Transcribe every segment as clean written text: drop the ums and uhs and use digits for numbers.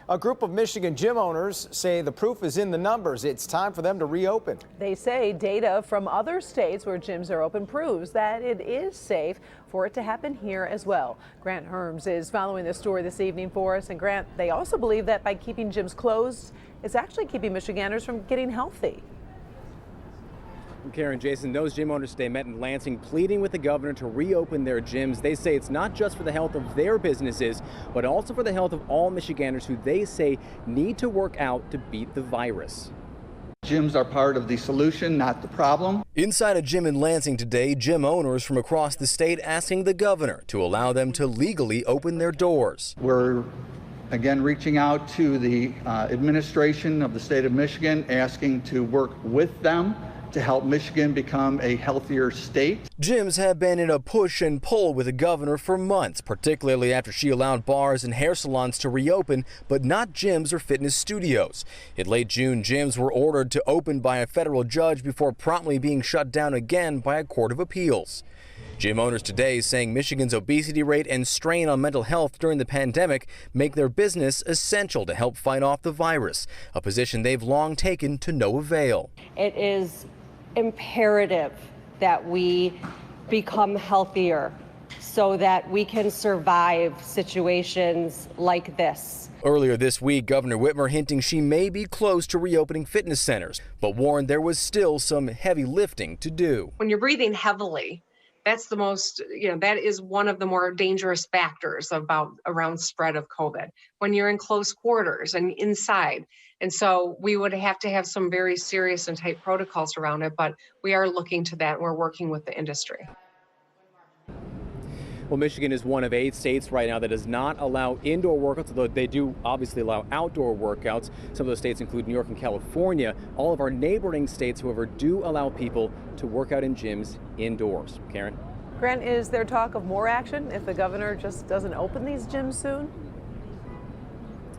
A group of Michigan gym owners say the proof is in the numbers. It's time for them to reopen. They say data from other states where gyms are open proves that it is safe for it to happen here as well. Grant Herms is following this story this evening for us. And Grant, they also believe that by keeping gyms closed, it's actually keeping Michiganders from getting healthy. Karen, Jason, those gym owners today met in Lansing pleading with the governor to reopen their gyms. They say it's not just for the health of their businesses, but also for the health of all Michiganders who they say need to work out to beat the virus. Gyms are part of the solution, not the problem. Inside a gym in Lansing today, gym owners from across the state asking the governor to allow them to legally open their doors. We're again reaching out to the administration of the state of Michigan, asking to work with them to help Michigan become a healthier state. Gyms have been in a push and pull with the governor for months, particularly after she allowed bars and hair salons to reopen, but not gyms or fitness studios. In late June, gyms were ordered to open by a federal judge before promptly being shut down again by a court of appeals. Gym owners today saying Michigan's obesity rate and strain on mental health during the pandemic make their business essential to help fight off the virus, a position they've long taken to no avail. It is imperative that we become healthier so that we can survive situations like this. Earlier this week, Governor Whitmer hinting she may be close to reopening fitness centers, but warned there was still some heavy lifting to do. When you're breathing heavily, that's the most, that is one of the more dangerous factors around spread of COVID, when you're in close quarters and inside. And so we would have to have some very serious and tight protocols around it, but we are looking to that. We're working with the industry. Well, Michigan is one of 8 states right now that does not allow indoor workouts, although they do obviously allow outdoor workouts. Some of those states include New York and California. All of our neighboring states, however, do allow people to work out in gyms indoors. Karen? Grant, is there talk of more action if the governor just doesn't open these gyms soon?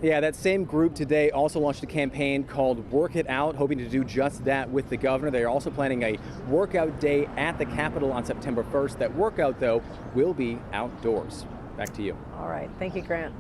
Yeah, that same group today also launched a campaign called Work It Out, hoping to do just that with the governor. They are also planning a workout day at the Capitol on September 1st. That workout, though, will be outdoors. Back to you. All right. Thank you, Grant.